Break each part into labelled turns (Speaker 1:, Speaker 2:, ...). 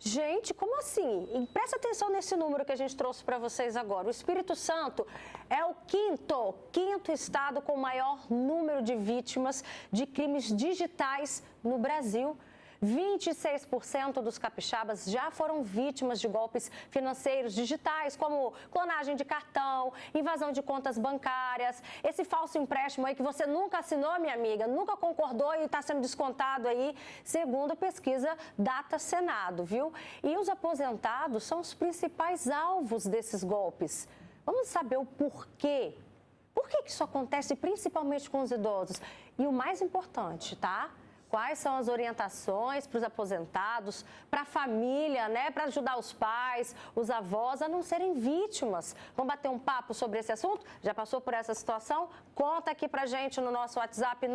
Speaker 1: Gente, como assim? E presta atenção nesse número que a gente trouxe para vocês agora. O Espírito Santo é o quinto estado com maior número de vítimas de crimes digitais no Brasil. 26% dos capixabas já foram vítimas de golpes financeiros digitais, como clonagem de cartão, invasão de contas bancárias, esse falso empréstimo aí que você nunca assinou, minha amiga, nunca concordou e está sendo descontado aí, segundo a pesquisa Data Senado, viu? E os aposentados são os principais alvos desses golpes. Vamos saber o porquê. Por que isso acontece principalmente com os idosos? E o mais importante, tá? Quais são as orientações para os aposentados, para a família, né? Para ajudar os pais, os avós a não serem vítimas. Vamos bater um papo sobre esse assunto? Já passou por essa situação? Conta aqui pra gente no nosso WhatsApp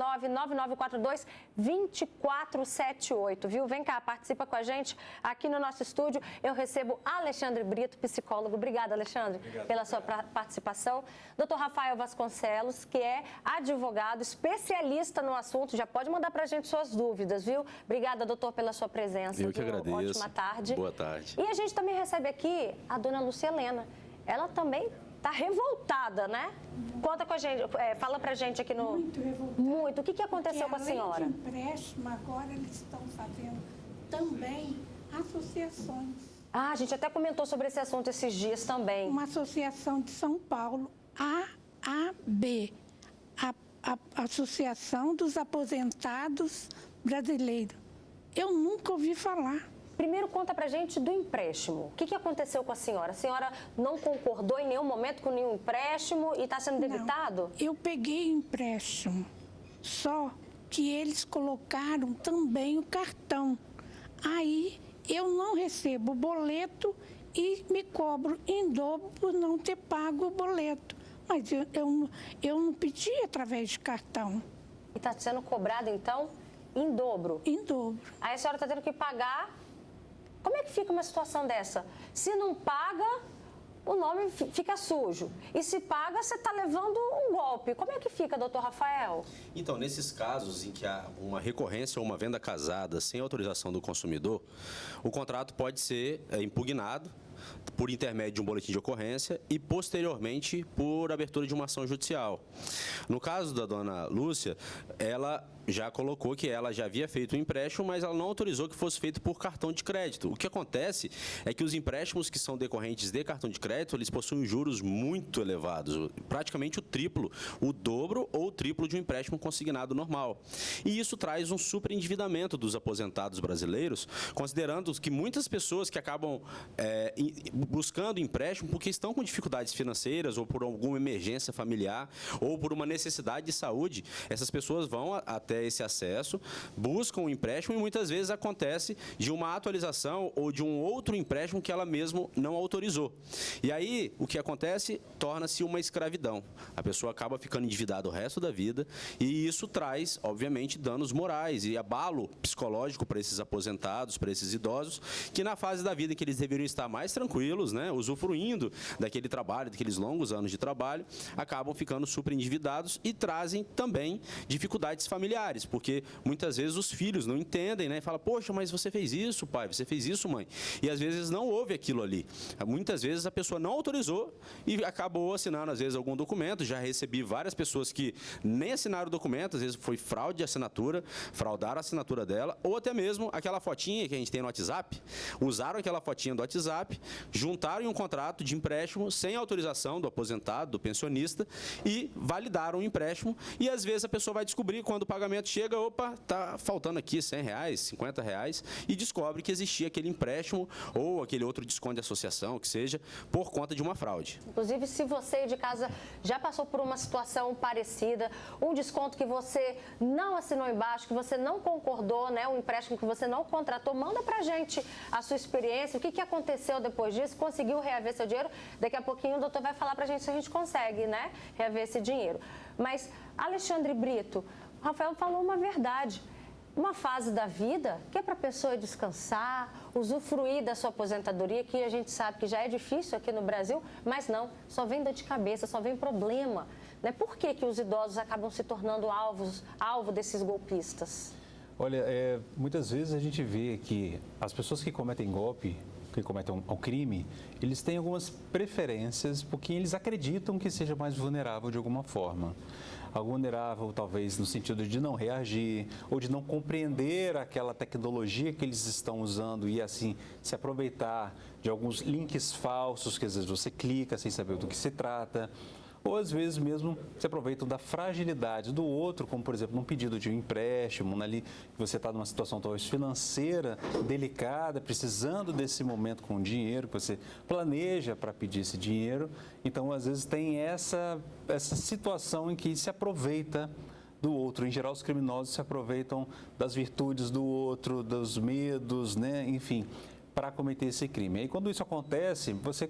Speaker 1: 99942-2478, viu? Vem cá, participa com a gente aqui no nosso estúdio. Eu recebo Alexandre Brito, psicólogo. Obrigada, Alexandre, pela sua participação. Dr. Rafael Vasconcelos, que é advogado, especialista no assunto. Já pode mandar pra gente suas dúvidas, viu? Obrigada, doutor, pela sua presença.
Speaker 2: Eu que agradeço.
Speaker 1: Ótima tarde.
Speaker 2: Boa tarde.
Speaker 1: E a gente também recebe aqui a dona Lúcia Helena. Ela também está revoltada, né? Conta com a gente, fala pra gente aqui no...
Speaker 3: Muito revoltada.
Speaker 1: Muito. O que aconteceu com a senhora?
Speaker 3: Além de empréstimo, agora eles estão fazendo também associações.
Speaker 1: Ah, a gente até comentou sobre esse assunto esses dias também.
Speaker 3: Uma associação de São Paulo, AAB, a Associação dos Aposentados Brasileiros. Eu nunca ouvi falar.
Speaker 1: Primeiro, conta pra gente do empréstimo. O que aconteceu com a senhora? A senhora não concordou em nenhum momento com nenhum empréstimo e está sendo debitado?
Speaker 3: Não, eu peguei empréstimo, só que eles colocaram também o cartão. Aí eu não recebo o boleto e me cobro em dobro por não ter pago o boleto. Mas eu não pedi através de cartão.
Speaker 1: E está sendo cobrado, então, em dobro?
Speaker 3: Em dobro.
Speaker 1: Aí a senhora está tendo que pagar. Como é que fica uma situação dessa? Se não paga, o nome fica sujo. E se paga, você está levando um golpe. Como é que fica, doutor Rafael?
Speaker 2: Então, nesses casos em que há uma recorrência ou uma venda casada sem autorização do consumidor, o contrato pode ser impugnado por intermédio de um boletim de ocorrência e, posteriormente, por abertura de uma ação judicial. No caso da dona Lúcia, ela já colocou que ela já havia feito um empréstimo, mas ela não autorizou que fosse feito por cartão de crédito. O que acontece é que os empréstimos que são decorrentes de cartão de crédito, eles possuem juros muito elevados, praticamente o triplo, o dobro ou o triplo de um empréstimo consignado normal. E isso traz um superendividamento dos aposentados brasileiros, considerando que muitas pessoas que acabam buscando empréstimo porque estão com dificuldades financeiras ou por alguma emergência familiar ou por uma necessidade de saúde, essas pessoas vão até esse acesso, buscam um empréstimo e muitas vezes acontece de uma atualização ou de um outro empréstimo que ela mesmo não autorizou. E aí, o que acontece? Torna-se uma escravidão. A pessoa acaba ficando endividada o resto da vida e isso traz, obviamente, danos morais e abalo psicológico para esses aposentados, para esses idosos, que na fase da vida em que eles deveriam estar mais tranquilos, né, usufruindo daquele trabalho, daqueles longos anos de trabalho, acabam ficando super endividados e trazem também dificuldades familiares, porque muitas vezes os filhos não entendem, né, e falam, poxa, mas você fez isso, pai, você fez isso, mãe, e às vezes não houve aquilo ali. Muitas vezes a pessoa não autorizou e acabou assinando, às vezes, algum documento. Já recebi várias pessoas que nem assinaram o documento, às vezes foi fraude de assinatura, fraudaram a assinatura dela, ou até mesmo aquela fotinha que a gente tem no WhatsApp, usaram aquela fotinha do WhatsApp, juntaram em um contrato de empréstimo sem autorização do aposentado, do pensionista, e validaram o empréstimo, e às vezes a pessoa vai descobrir quando o pagamento chega, opa, tá faltando aqui R$100, R$50, e descobre que existia aquele empréstimo ou aquele outro desconto de associação, que seja, por conta de uma fraude.
Speaker 1: Inclusive, se você de casa já passou por uma situação parecida, um desconto que você não assinou embaixo, que você não concordou, né, um empréstimo que você não contratou, manda pra gente a sua experiência, o que aconteceu depois disso, conseguiu reaver seu dinheiro. Daqui a pouquinho o doutor vai falar pra gente se a gente consegue, né, reaver esse dinheiro. Mas, Alexandre Brito, o Rafael falou uma verdade. Uma fase da vida que é para a pessoa descansar, usufruir da sua aposentadoria, que a gente sabe que já é difícil aqui no Brasil, mas não, só vem dor de cabeça, só vem problema. Né? Por que os idosos acabam se tornando alvo desses golpistas?
Speaker 4: Olha, muitas vezes a gente vê que as pessoas que cometem golpe, que cometem um crime, eles têm algumas preferências porque eles acreditam que seja mais vulnerável de alguma forma. Vulnerável talvez no sentido de não reagir ou de não compreender aquela tecnologia que eles estão usando e assim se aproveitar de alguns links falsos que às vezes você clica sem saber do que se trata. Ou às vezes mesmo se aproveitam da fragilidade do outro, como por exemplo num pedido de um empréstimo, ali que você está numa situação talvez financeira delicada, precisando desse momento com dinheiro, que você planeja para pedir esse dinheiro. Então às vezes tem essa situação em que se aproveita do outro. Em geral os criminosos se aproveitam das virtudes do outro, dos medos, né? Enfim, para cometer esse crime. E quando isso acontece, você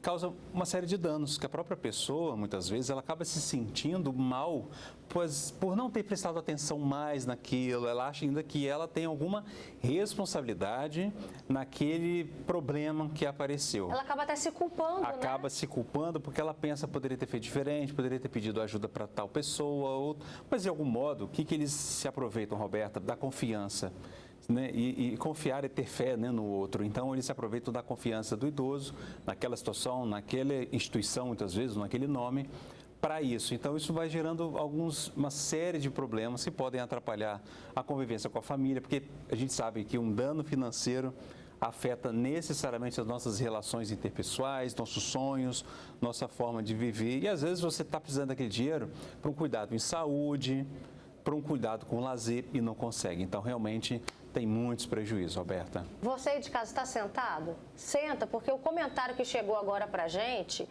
Speaker 4: causa uma série de danos, que a própria pessoa, muitas vezes, ela acaba se sentindo mal, pois por não ter prestado atenção mais naquilo, ela acha ainda que ela tem alguma responsabilidade naquele problema que apareceu.
Speaker 1: Ela acaba até se culpando,
Speaker 4: Acaba se culpando porque ela pensa poderia ter feito diferente, poderia ter pedido ajuda para tal pessoa, mas de algum modo, o que eles se aproveitam, Roberta? Da confiança. Né? E confiar é ter fé, né, no outro. Então, eles se aproveitam da confiança do idoso, naquela situação, naquela instituição, muitas vezes, naquele nome, para isso. Então, isso vai gerando uma série de problemas que podem atrapalhar a convivência com a família, porque a gente sabe que um dano financeiro afeta necessariamente as nossas relações interpessoais, nossos sonhos, nossa forma de viver. E, às vezes, você está precisando daquele dinheiro para um cuidado em saúde, para um cuidado com lazer e não consegue. Então, realmente, tem muitos prejuízos, Roberta.
Speaker 1: Você aí de casa está sentado? Senta, porque o comentário que chegou agora para a gente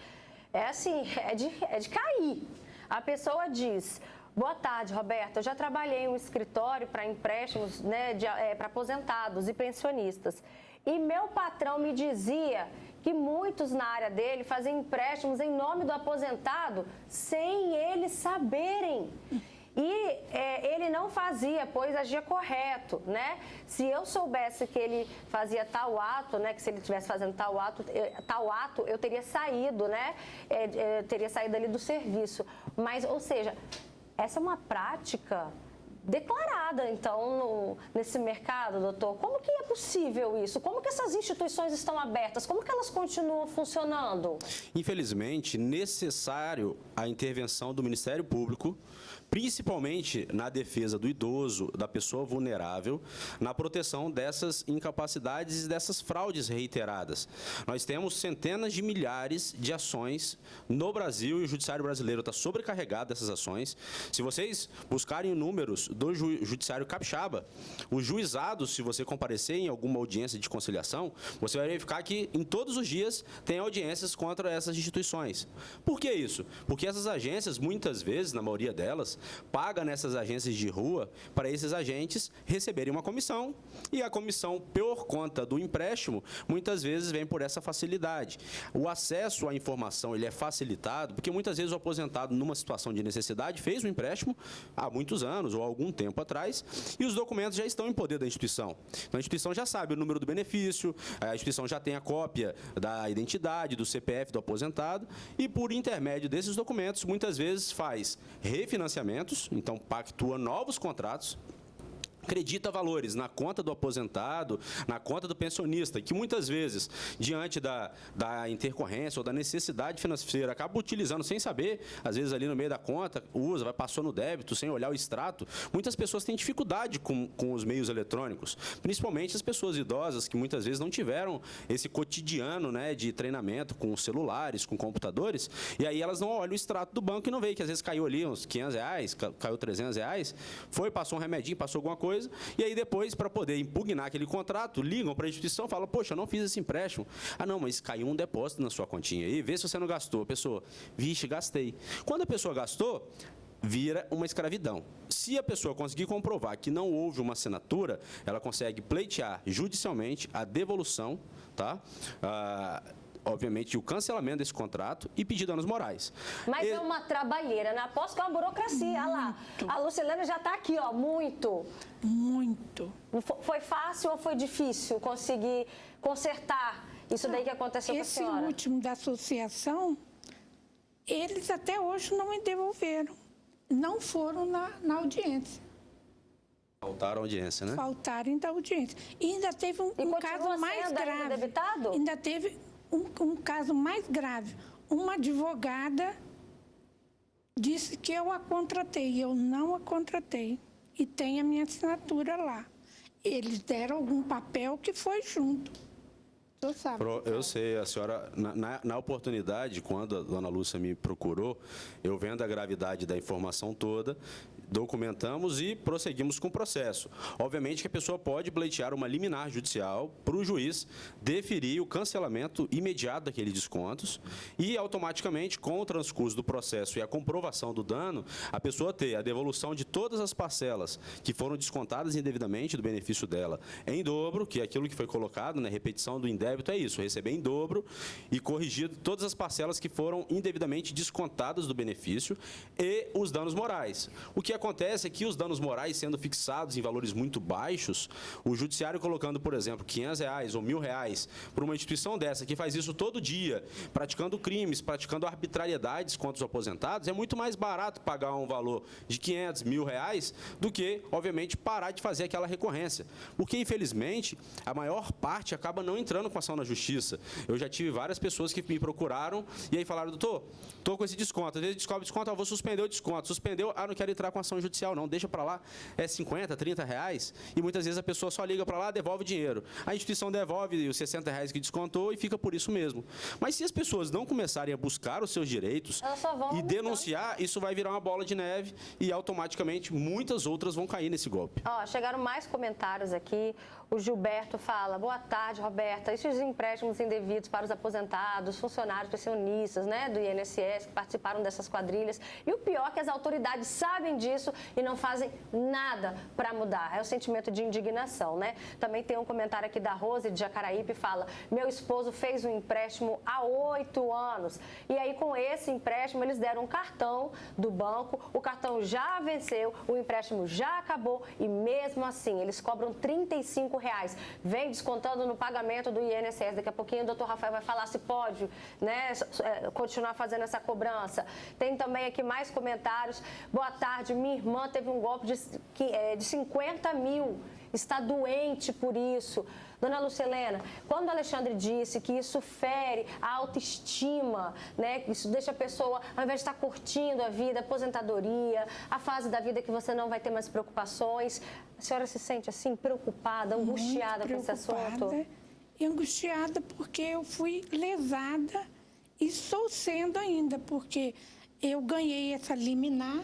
Speaker 1: é assim, é de cair. A pessoa diz: boa tarde, Roberta, eu já trabalhei em um escritório para empréstimos, né, para aposentados e pensionistas. E meu patrão me dizia que muitos na área dele faziam empréstimos em nome do aposentado sem eles saberem. E ele não fazia, pois agia correto, né? Se eu soubesse que ele fazia tal ato, né? Que se ele estivesse fazendo tal ato, eu teria saído, né? Teria saído ali do serviço. Mas, ou seja, essa é uma prática declarada, então, nesse mercado, doutor. Como que é possível isso? Como que essas instituições estão abertas? Como que elas continuam funcionando?
Speaker 2: Infelizmente, necessário a intervenção do Ministério Público, principalmente na defesa do idoso, da pessoa vulnerável, na proteção dessas incapacidades e dessas fraudes reiteradas. Nós temos centenas de milhares de ações no Brasil e o Judiciário brasileiro está sobrecarregado dessas ações. Se vocês buscarem números do Judiciário Capixaba, os juizados, se você comparecer em alguma audiência de conciliação, você vai verificar que em todos os dias tem audiências contra essas instituições. Por que isso? Porque essas agências, muitas vezes, na maioria delas, paga nessas agências de rua para esses agentes receberem uma comissão. E a comissão, por conta do empréstimo, muitas vezes vem por essa facilidade. O acesso à informação ele é facilitado porque muitas vezes o aposentado, numa situação de necessidade, fez um empréstimo há muitos anos ou algum tempo atrás e os documentos já estão em poder da instituição. Então, a instituição já sabe o número do benefício, a instituição já tem a cópia da identidade, do CPF do aposentado e, por intermédio desses documentos, muitas vezes faz refinanciamentos, então pactua novos contratos, acredita valores na conta do aposentado, na conta do pensionista, que muitas vezes, diante da intercorrência ou da necessidade financeira, acaba utilizando sem saber, às vezes ali no meio da conta, passou no débito, sem olhar o extrato. Muitas pessoas têm dificuldade com os meios eletrônicos, principalmente as pessoas idosas, que muitas vezes não tiveram esse cotidiano, né, de treinamento com celulares, com computadores, e aí elas não olham o extrato do banco e não veem que às vezes caiu ali uns R$500, caiu R$300, passou um remedinho, passou alguma coisa, e aí depois, para poder impugnar aquele contrato, ligam para a instituição e falam: poxa, eu não fiz esse empréstimo. Ah, não, mas caiu um depósito na sua continha aí, vê se você não gastou. A pessoa: vixe, gastei. Quando a pessoa gastou, vira uma escravidão. Se a pessoa conseguir comprovar que não houve uma assinatura, ela consegue pleitear judicialmente a devolução, tá? Obviamente, o cancelamento desse contrato e pedir danos morais.
Speaker 1: Mas é uma trabalheira, né? Aposto que é uma burocracia. Olha lá, a Lucilena já está aqui, ó, muito. Foi fácil ou foi difícil conseguir consertar isso daí que aconteceu com a senhora?
Speaker 3: Esse último da associação, eles até hoje não me devolveram. Não foram na audiência.
Speaker 2: Faltaram audiência, né?
Speaker 3: Faltaram da audiência. E ainda teve um caso mais grave.
Speaker 1: Debitado?
Speaker 3: Ainda teve um caso mais grave. Uma advogada disse que eu a contratei. Eu não a contratei. E tem a minha assinatura lá. Eles deram algum papel que foi junto. Eu sabe.
Speaker 2: Eu sei, a senhora, na oportunidade, quando a dona Lúcia me procurou, eu vendo a gravidade da informação toda, documentamos e prosseguimos com o processo. Obviamente que a pessoa pode pleitear uma liminar judicial para o juiz deferir o cancelamento imediato daqueles descontos e, automaticamente, com o transcurso do processo e a comprovação do dano, a pessoa ter a devolução de todas as parcelas que foram descontadas indevidamente do benefício dela em dobro, que é aquilo que foi colocado, né, repetição do indébito é isso, receber em dobro e corrigir todas as parcelas que foram indevidamente descontadas do benefício e os danos morais. O que acontece é que os danos morais sendo fixados em valores muito baixos, o judiciário colocando, por exemplo, R$500 ou R$1.000 para uma instituição dessa que faz isso todo dia, praticando crimes, praticando arbitrariedades contra os aposentados, é muito mais barato pagar um valor de R$500, R$1.000 do que, obviamente, parar de fazer aquela recorrência. Porque, infelizmente, a maior parte acaba não entrando com ação na justiça. Eu já tive várias pessoas que me procuraram e aí falaram, doutor, estou com esse desconto. Às vezes descobre desconto, vou suspender o desconto. Suspendeu, não quero entrar com ação judicial, não, deixa para lá, é R$50, R$30, e muitas vezes a pessoa só liga para lá, devolve o dinheiro. A instituição devolve os R$60 que descontou e fica por isso mesmo. Mas se as pessoas não começarem a buscar os seus direitos e denunciar, isso vai virar uma bola de neve e automaticamente muitas outras vão cair nesse golpe.
Speaker 1: Chegaram mais comentários aqui. O Gilberto fala, boa tarde, Roberta. Esses empréstimos indevidos para os aposentados, funcionários pensionistas, né, do INSS, que participaram dessas quadrilhas. E o pior é que as autoridades sabem disso e não fazem nada para mudar. É o sentimento de indignação, né? Também tem um comentário aqui da Rose, de Jacaraípe, fala, meu esposo fez um empréstimo há 8 anos. E aí, com esse empréstimo, eles deram um cartão do banco, o cartão já venceu, o empréstimo já acabou e mesmo assim, eles cobram R$35. Vem descontando no pagamento do INSS. Daqui a pouquinho o doutor Rafael vai falar se pode, né, continuar fazendo essa cobrança. Tem também aqui mais comentários. Boa tarde, minha irmã teve um golpe de 50 mil. Está doente por isso. Dona Lucilena, quando o Alexandre disse que isso fere a autoestima, né, isso deixa a pessoa, ao invés de estar curtindo a vida, a aposentadoria, a fase da vida que você não vai ter mais preocupações, a senhora se sente assim, preocupada, angustiada com esse assunto?
Speaker 3: E angustiada porque eu fui lesada e estou sendo ainda, porque eu ganhei essa liminar,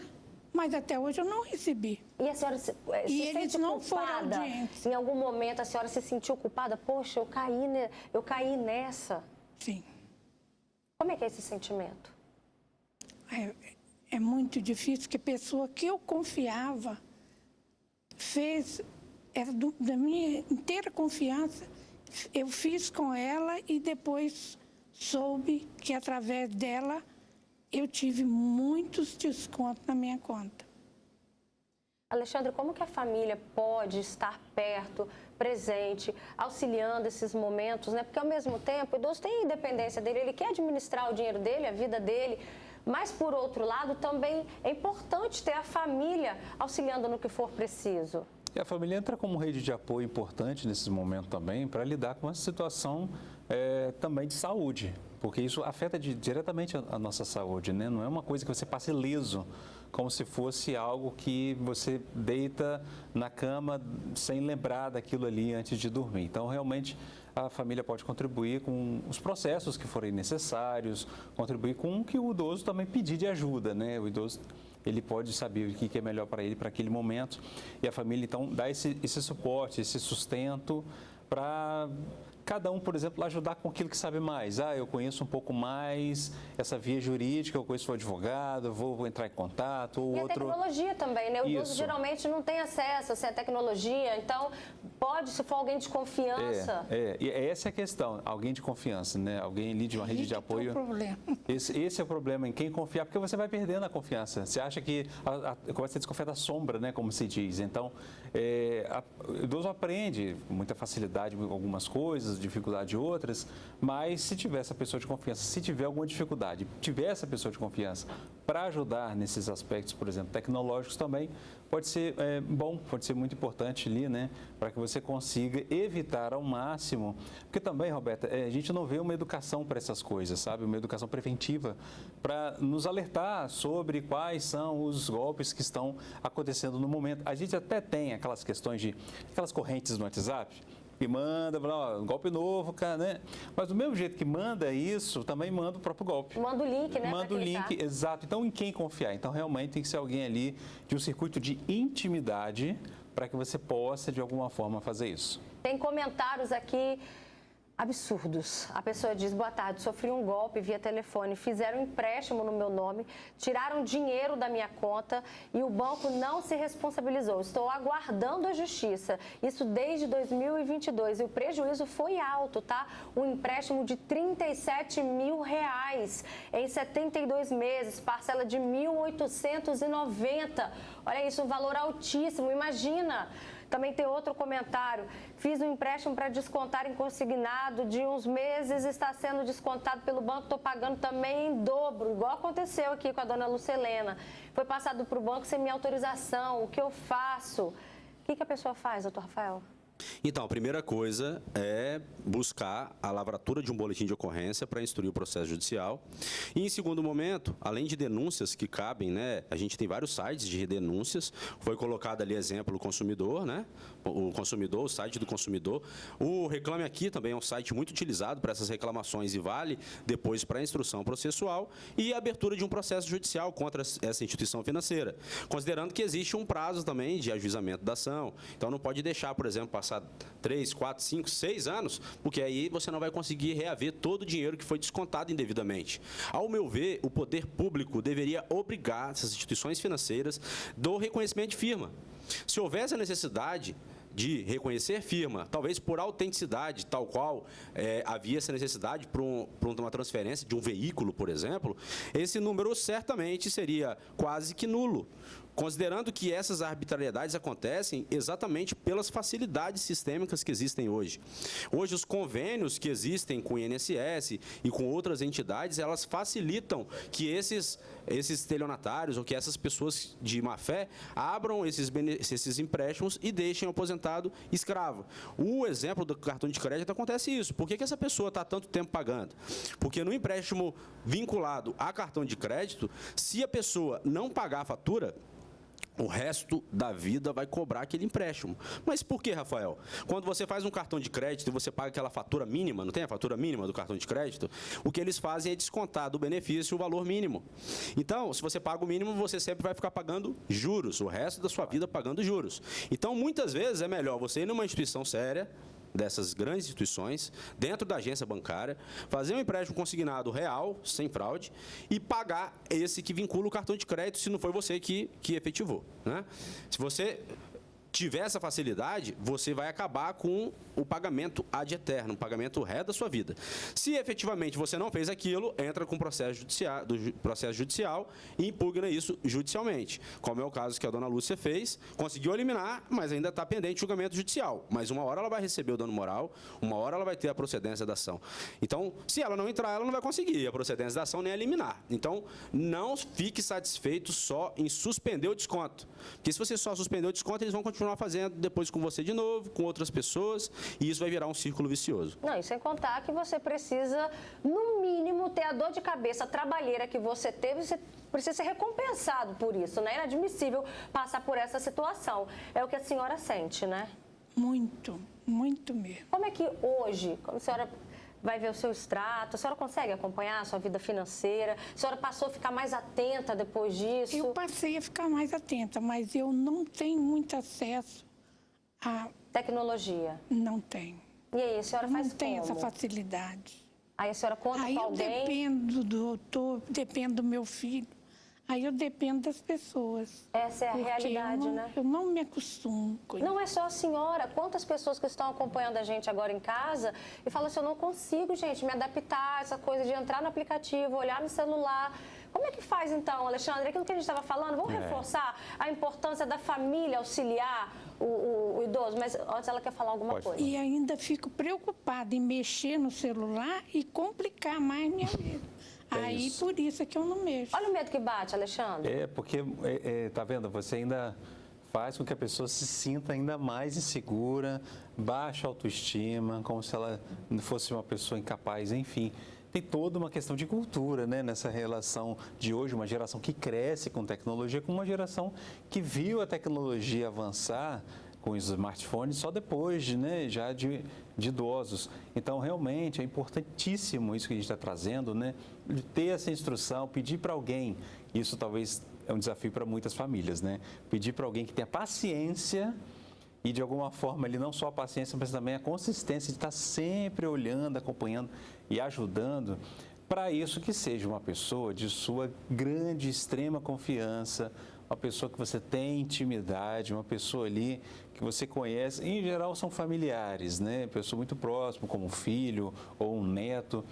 Speaker 3: mas até hoje eu não recebi.
Speaker 1: E a senhora se sente culpada? Em algum momento a senhora se sentiu culpada? Poxa, eu caí nessa.
Speaker 3: Sim.
Speaker 1: Como é que é esse sentimento?
Speaker 3: É muito difícil, que a pessoa que eu confiava era da minha inteira confiança, eu fiz com ela e depois soube que através dela eu tive muitos descontos na minha conta.
Speaker 1: Alexandre, como que a família pode estar perto, presente, auxiliando esses momentos, né? Porque ao mesmo tempo o idoso tem a independência dele, ele quer administrar o dinheiro dele, a vida dele, mas por outro lado também é importante ter a família auxiliando no que for preciso.
Speaker 4: E a família entra como rede de apoio importante nesses momentos também para lidar com essa situação também de saúde, porque isso afeta diretamente a nossa saúde, né? Não é uma coisa que você passe ileso, como se fosse algo que você deita na cama sem lembrar daquilo ali antes de dormir. Então, realmente, a família pode contribuir com os processos que forem necessários, contribuir com o que o idoso também pedir de ajuda, né? O idoso, ele pode saber o que é melhor para ele para aquele momento e a família, então, dá esse suporte, esse sustento para cada um, por exemplo, ajudar com aquilo que sabe mais. Eu conheço um pouco mais essa via jurídica, eu conheço o advogado, vou entrar em contato.
Speaker 1: E a tecnologia também, né? O idoso geralmente não tem acesso a essa tecnologia, então pode, se for alguém de confiança.
Speaker 4: E essa é a questão, alguém de confiança, né? Alguém ali de uma rede de apoio. Esse é o problema, em quem confiar, porque você vai perdendo a confiança. Você acha que começa a desconfiar da sombra, né? Como se diz. Então, o idoso aprende com muita facilidade algumas coisas, umas dificuldades outras, mas se tiver essa pessoa de confiança, se tiver alguma dificuldade, tiver essa pessoa de confiança para ajudar nesses aspectos, por exemplo, tecnológicos também, pode ser bom, pode ser muito importante ali, né, para que você consiga evitar ao máximo, porque também, Roberta, a gente não vê uma educação para essas coisas, sabe, uma educação preventiva para nos alertar sobre quais são os golpes que estão acontecendo no momento. A gente até tem aquelas questões de, aquelas correntes no WhatsApp, que manda, ó, um golpe novo, cara, né? Mas do mesmo jeito que manda isso, também manda o próprio golpe.
Speaker 1: Manda o link, né?
Speaker 4: Manda o link, exato. Então, em quem confiar? Então, realmente tem que ser alguém ali de um circuito de intimidade para que você possa, de alguma forma, fazer isso.
Speaker 1: Tem comentários aqui absurdos. A pessoa diz: boa tarde, sofri um golpe via telefone, fizeram um empréstimo no meu nome, tiraram dinheiro da minha conta e o banco não se responsabilizou. Estou aguardando a justiça. Isso desde 2022 e o prejuízo foi alto, tá? Um empréstimo de R$37 mil em 72 meses, parcela de 1.890. Olha isso, um valor altíssimo. Imagina. Também tem outro comentário. Fiz um empréstimo para descontar em consignado de uns meses, está sendo descontado pelo banco, estou pagando também em dobro, igual aconteceu aqui com a dona Lucelena. Foi passado para o banco sem minha autorização. O que eu faço? O que a pessoa faz, doutor Rafael?
Speaker 2: Então, a primeira coisa é buscar a lavratura de um boletim de ocorrência para instruir o processo judicial. E, em segundo momento, além de denúncias que cabem, né, a gente tem vários sites de denúncias. Foi colocado ali exemplo o consumidor, né? O consumidor, o site do consumidor. O Reclame Aqui também é um site muito utilizado para essas reclamações e vale depois para a instrução processual e a abertura de um processo judicial contra essa instituição financeira, considerando que existe um prazo também de ajuizamento da ação. Então, não pode deixar, por exemplo, passar 3, 4, 5, 6 anos, porque aí você não vai conseguir reaver todo o dinheiro que foi descontado indevidamente. Ao meu ver, o poder público deveria obrigar essas instituições financeiras do reconhecimento de firma. Se houvesse a necessidade de reconhecer firma, talvez por autenticidade, tal qual havia essa necessidade para uma transferência de um veículo, por exemplo, esse número certamente seria quase que nulo, considerando que essas arbitrariedades acontecem exatamente pelas facilidades sistêmicas que existem hoje. Hoje, os convênios que existem com o INSS e com outras entidades, elas facilitam que esses estelionatários ou que essas pessoas de má-fé abram esses empréstimos e deixem o aposentado escravo. O exemplo do cartão de crédito acontece isso. Por que essa pessoa está tanto tempo pagando? Porque no empréstimo vinculado a cartão de crédito, se a pessoa não pagar a fatura, o resto da vida vai cobrar aquele empréstimo. Mas por que, Rafael? Quando você faz um cartão de crédito e você paga aquela fatura mínima, não tem a fatura mínima do cartão de crédito? O que eles fazem é descontar do benefício o valor mínimo. Então, se você paga o mínimo, você sempre vai ficar pagando juros, o resto da sua vida pagando juros. Então, muitas vezes é melhor você ir numa instituição séria, dessas grandes instituições, dentro da agência bancária, fazer um empréstimo consignado real, sem fraude, e pagar esse que vincula o cartão de crédito, se não foi você que efetivou, né? Se você tiver essa facilidade, você vai acabar com o pagamento ad eterno, o pagamento ré da sua vida. Se efetivamente você não fez aquilo, entra com processo judicial e impugna isso judicialmente, como é o caso que a dona Lúcia fez, conseguiu eliminar, mas ainda está pendente julgamento judicial. Mas uma hora ela vai receber o dano moral, uma hora ela vai ter a procedência da ação. Então, se ela não entrar, ela não vai conseguir a procedência da ação nem eliminar. Então, não fique satisfeito só em suspender o desconto. Porque se você só suspender o desconto, eles vão continuar fazendo depois com você de novo, com outras pessoas, e isso vai virar um círculo vicioso.
Speaker 1: Não, e sem contar que você precisa, no mínimo, ter a dor de cabeça, a trabalheira que você teve, você precisa ser recompensado por isso, né? É inadmissível passar por essa situação. É o que a senhora sente, né?
Speaker 3: Muito, muito mesmo.
Speaker 1: Como é que hoje, quando a senhora vai ver o seu extrato, a senhora consegue acompanhar a sua vida financeira? A senhora passou a ficar mais atenta depois disso?
Speaker 3: Eu passei a ficar mais atenta, mas eu não tenho muito acesso a...
Speaker 1: Tecnologia?
Speaker 3: Não tenho.
Speaker 1: E aí, a senhora faz como?
Speaker 3: Não tenho essa facilidade.
Speaker 1: Aí a senhora conta
Speaker 3: Aí
Speaker 1: com
Speaker 3: eu
Speaker 1: alguém?
Speaker 3: dependo do doutor, dependo do meu filho. Aí eu dependo das pessoas.
Speaker 1: Essa é a realidade, né?
Speaker 3: Eu não me acostumo com isso.
Speaker 1: Não é só a senhora. Quantas pessoas que estão acompanhando a gente agora em casa e falam assim, eu não consigo, gente, me adaptar a essa coisa de entrar no aplicativo, olhar no celular. Como é que faz, então, Alexandre? Aquilo que a gente estava falando, vamos reforçar a importância da família auxiliar o idoso, mas antes ela quer falar alguma coisa.
Speaker 3: E ainda fico preocupada em mexer no celular e complicar mais minha vida. Aí, por isso é que eu não mexo.
Speaker 1: Olha o medo que bate, Alexandre.
Speaker 4: Porque, tá vendo, você ainda faz com que a pessoa se sinta ainda mais insegura, baixa autoestima, como se ela fosse uma pessoa incapaz, enfim. Tem toda uma questão de cultura, né, nessa relação de hoje, uma geração que cresce com tecnologia, com uma geração que viu a tecnologia avançar com os smartphones só depois, né, já de idosos. Então, realmente, é importantíssimo isso que a gente está trazendo, né, de ter essa instrução, pedir para alguém, isso talvez é um desafio para muitas famílias, né, pedir para alguém que tenha paciência e, de alguma forma, ele não só a paciência, mas também a consistência de estar sempre olhando, acompanhando e ajudando, para isso que seja uma pessoa de sua grande, extrema confiança, uma pessoa que você tem intimidade, uma pessoa ali que você conhece, em geral são familiares, né? Pessoa muito próxima, como um filho ou um neto,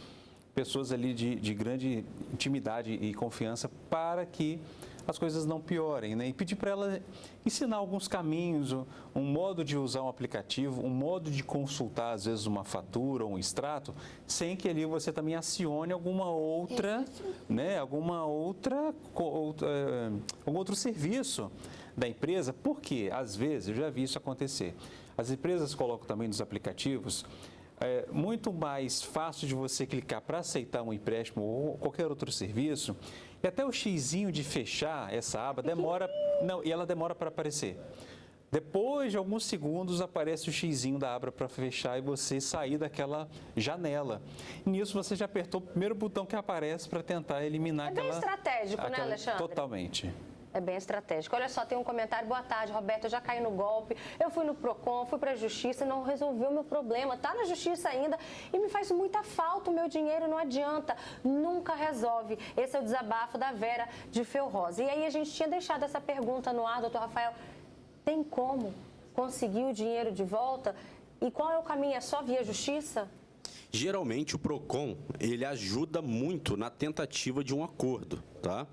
Speaker 4: pessoas ali de grande intimidade e confiança para que as coisas não piorem, né? E pedir para ela ensinar alguns caminhos, um modo de usar um aplicativo, um modo de consultar, às vezes, uma fatura ou um extrato, sem que ali você também acione alguma outra, né? Algum outro serviço da empresa, porque, às vezes, eu já vi isso acontecer. As empresas colocam também nos aplicativos muito mais fácil de você clicar para aceitar um empréstimo ou qualquer outro serviço, e até o xizinho de fechar essa aba demora, e ela demora para aparecer. Depois de alguns segundos aparece o xizinho da aba para fechar e você sair daquela janela. E nisso você já apertou o primeiro botão que aparece para tentar eliminar aquela...
Speaker 1: É bem estratégico, né, Alexandre?
Speaker 4: Totalmente.
Speaker 1: É bem estratégico. Olha só, tem um comentário. Boa tarde, Roberto. Eu já caí no golpe. Eu fui no Procon, fui para a Justiça e não resolveu o meu problema. Está na Justiça ainda e me faz muita falta. O meu dinheiro não adianta. Nunca resolve. Esse é o desabafo da Vera de Felrosa. E aí a gente tinha deixado essa pergunta no ar, doutor Rafael. Tem como conseguir o dinheiro de volta? E qual é o caminho? É só via Justiça?
Speaker 2: Geralmente o Procon, ele ajuda muito na tentativa de um acordo, tá?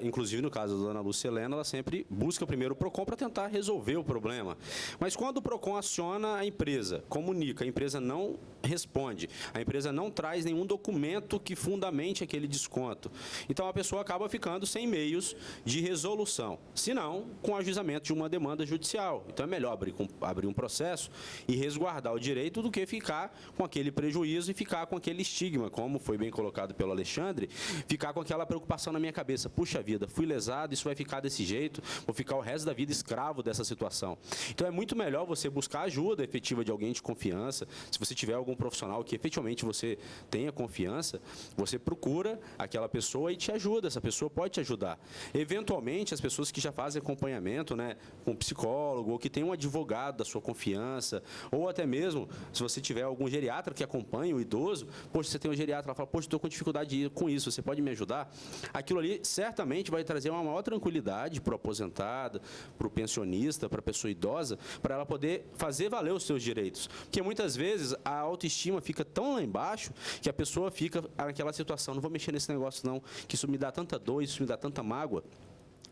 Speaker 2: Inclusive no caso da dona Lucilena, ela sempre busca primeiro o Procon para tentar resolver o problema. Mas quando o Procon aciona a empresa, comunica, a empresa não responde, a empresa não traz nenhum documento que fundamente aquele desconto. Então a pessoa acaba ficando sem meios de resolução, se não com o ajuizamento de uma demanda judicial. Então é melhor abrir um processo e resguardar o direito do que ficar com aquele prejuízo e ficar com aquele estigma, como foi bem colocado pelo Alexandre, ficar com aquela preocupação na minha cabeça. Puxa vida, fui lesado, isso vai ficar desse jeito, vou ficar o resto da vida escravo dessa situação. Então é muito melhor você buscar ajuda efetiva de alguém de confiança. Se você tiver algum profissional que efetivamente você tenha confiança, você procura aquela pessoa e te ajuda, essa pessoa pode te ajudar. Eventualmente, as pessoas que já fazem acompanhamento, né, com um psicólogo, ou que tem um advogado da sua confiança, ou até mesmo, se você tiver algum geriatra que acompanha o idoso, poxa, você tem um geriatra, ela fala, poxa, estou com dificuldade com isso, você pode me ajudar? Aquilo ali certamente vai trazer uma maior tranquilidade para o aposentado, para o pensionista, para a pessoa idosa, para ela poder fazer valer os seus direitos. Porque muitas vezes a autoestima fica tão lá embaixo que a pessoa fica naquela situação, não vou mexer nesse negócio não, que isso me dá tanta dor, isso me dá tanta mágoa,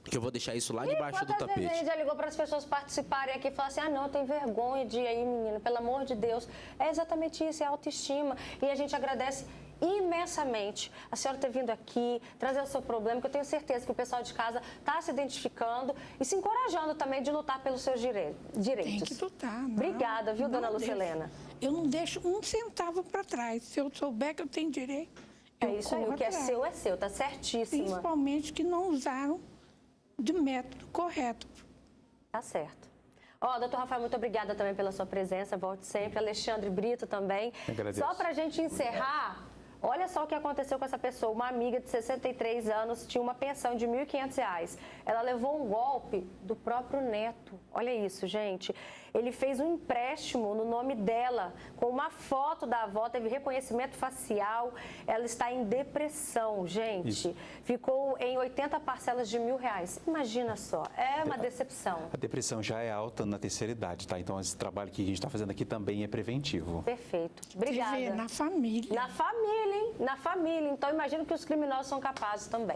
Speaker 2: que eu vou deixar isso lá debaixo do tapete.
Speaker 1: Vezes a gente já ligou para as pessoas participarem aqui e falar assim, não, eu tenho vergonha de ir aí, menina, pelo amor de Deus. É exatamente isso, é autoestima. E a gente agradece imensamente a senhora ter vindo aqui, trazer o seu problema, que eu tenho certeza que o pessoal de casa está se identificando e se encorajando também de lutar pelos seus direitos.
Speaker 3: Tem que lutar. Não,
Speaker 1: obrigada, viu, dona Lucilena?
Speaker 3: Eu não deixo um centavo para trás. Se eu souber que eu tenho direito,
Speaker 1: é isso aí, o que é seu, tá certíssima.
Speaker 3: Principalmente que não usaram de método correto.
Speaker 1: Tá certo. Doutor Rafael, muito obrigada também pela sua presença, volte sempre. Alexandre Brito também.
Speaker 4: Agradeço.
Speaker 1: Só para a gente encerrar, olha só o que aconteceu com essa pessoa. Uma amiga de 63 anos tinha uma pensão de R$ 1.500. Ela levou um golpe do próprio neto. Olha isso, gente. Ele fez um empréstimo no nome dela, com uma foto da avó, teve reconhecimento facial. Ela está em depressão, gente.
Speaker 4: Isso.
Speaker 1: Ficou em 80 parcelas de R$1.000. Imagina só, é uma decepção.
Speaker 4: A depressão já é alta na terceira idade, tá? Então esse trabalho que a gente está fazendo aqui também é preventivo.
Speaker 1: Perfeito.
Speaker 3: Você
Speaker 1: Obrigada.
Speaker 3: vê, na família.
Speaker 1: Na família, hein? Na família. Então, imagino que os criminosos são capazes também.